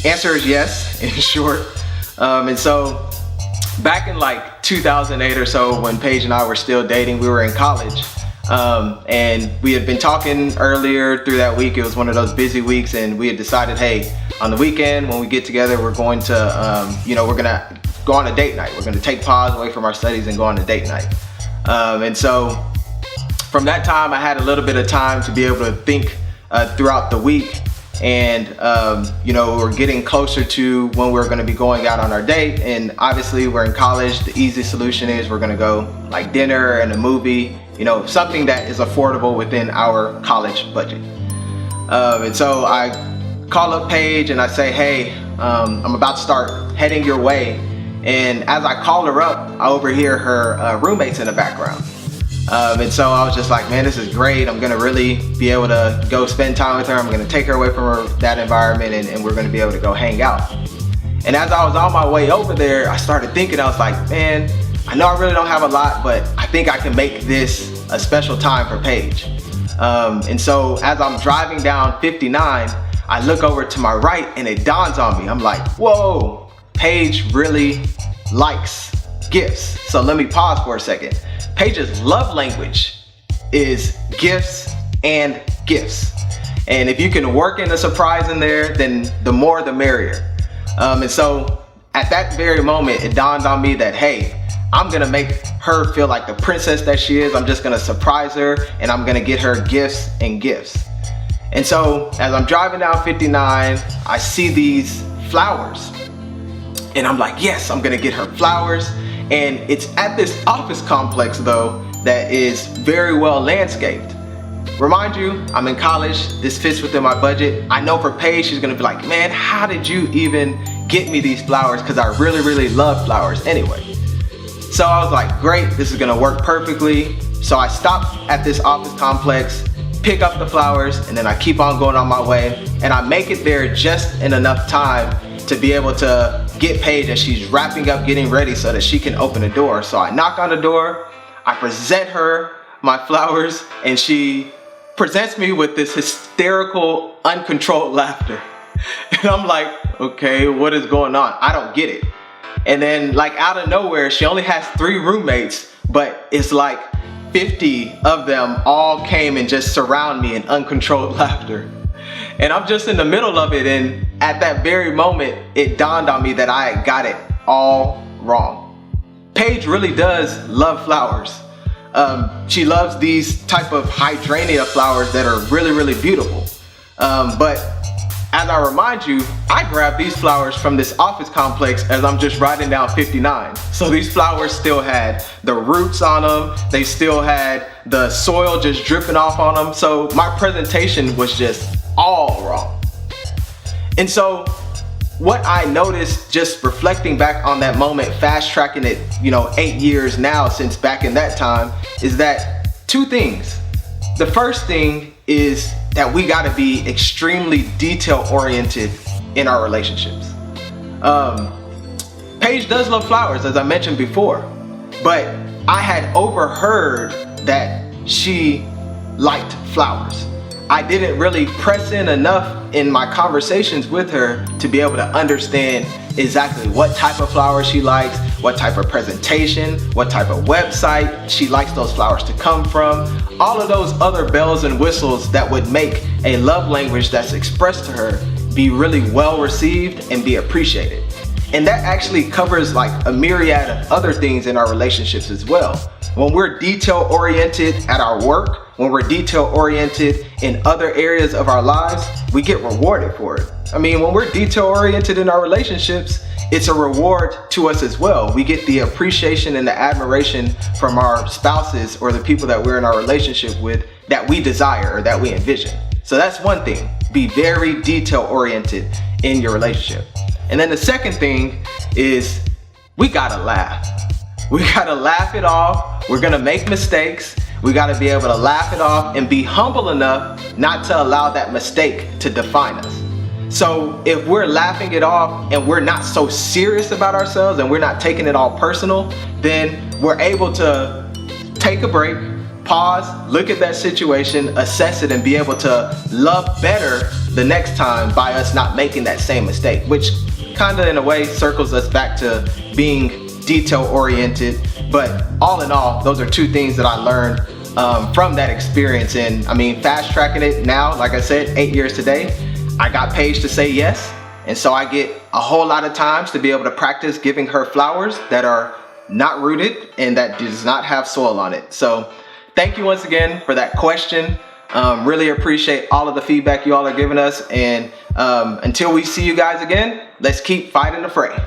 answer is yes, in short. And so back in like 2008 or so, when Paige and I were still dating, we were in college. And we had been talking earlier through that week. It was one of those busy weeks, and we had decided, hey, on the weekend when we get together, we're going to, we're gonna go on a date night. We're gonna take pause away from our studies and go on a date night. And so from that time, I had a little bit of time to be able to think throughout the week. And we're getting closer to when we're going to be going out on our date, and obviously we're in college. The easy solution is we're going to go like dinner and a movie, something that is affordable within our college budget. And so I call up Paige and I say, hey, I'm about to start heading your way. And as I call her up, I overhear her roommates in the background. And so I was just like, man, this is great. I'm gonna really be able to go spend time with her. I'm gonna take her away from that environment, and we're gonna be able to go hang out. And as I was on my way over there, I started thinking, I was like, man, I know I really don't have a lot, but I think I can make this a special time for Paige. And so as I'm driving down 59, I look over to my right and it dawns on me. I'm like, whoa, Paige really likes gifts. So let me pause for a second. Paige's love language is gifts and gifts. And if you can work in a surprise in there, then the more the merrier. And so at that very moment, it dawned on me that, hey, I'm gonna make her feel like the princess that she is. I'm just gonna surprise her, and I'm gonna get her gifts and gifts. And so as I'm driving down 59, I see these flowers. And I'm like, yes, I'm gonna get her flowers. And it's at this office complex though that is very well landscaped. Remind you, I'm in college, this fits within my budget. I know for Paige, she's gonna be like, man, how did you even get me these flowers? Because I really, really love flowers anyway. So I was like, great, this is gonna work perfectly. So I stop at this office complex, pick up the flowers, and then I keep on going on my way. And I make it there just in enough time to be able to get Paige as she's wrapping up, getting ready so that she can open the door. So I knock on the door, I present her my flowers, and she presents me with this hysterical, uncontrolled laughter. And I'm like, okay, what is going on? I don't get it. And then like out of nowhere, she only has 3 roommates, but it's like 50 of them all came and just surround me in uncontrolled laughter. And I'm just in the middle of it, and at that very moment, it dawned on me that I had got it all wrong. Paige really does love flowers. She loves these type of hydrangea flowers that are really, really beautiful. But as I remind you, I grabbed these flowers from this office complex as I'm just riding down 59. So these flowers still had the roots on them. They still had the soil just dripping off on them. So my presentation was just all wrong. And so what I noticed just reflecting back on that moment, fast tracking it, 8 years now since back in that time, is that 2 things. The first thing is that we gotta be extremely detail oriented in our relationships. Paige does love flowers, as I mentioned before, but I had overheard that she liked flowers. I didn't really press in enough in my conversations with her to be able to understand exactly what type of flowers she likes, what type of presentation, what type of website she likes those flowers to come from, all of those other bells and whistles that would make a love language that's expressed to her be really well received and be appreciated. And that actually covers like a myriad of other things in our relationships as well. When we're detail oriented at our work, when we're detail oriented in other areas of our lives, we get rewarded for it. I mean, when we're detail oriented in our relationships, it's a reward to us as well. We get the appreciation and the admiration from our spouses or the people that we're in our relationship with that we desire or that we envision. So that's one thing. Be very detail oriented in your relationship. And then the second thing is we gotta laugh. We gotta laugh it off. We're gonna make mistakes. We gotta be able to laugh it off and be humble enough not to allow that mistake to define us. So if we're laughing it off and we're not so serious about ourselves and we're not taking it all personal, then we're able to take a break, pause, look at that situation, assess it, and be able to love better the next time by us not making that same mistake, which kind of in a way circles us back to being detail oriented. But all in all, those are two things that I learned from that experience. And I mean, fast tracking it now, like I said, 8 years today, I got Paige to say yes. And so I get a whole lot of times to be able to practice giving her flowers that are not rooted and that does not have soil on it. So thank you once again for that question. Really appreciate all of the feedback you all are giving us. And until we see you guys again, let's keep fighting the fray.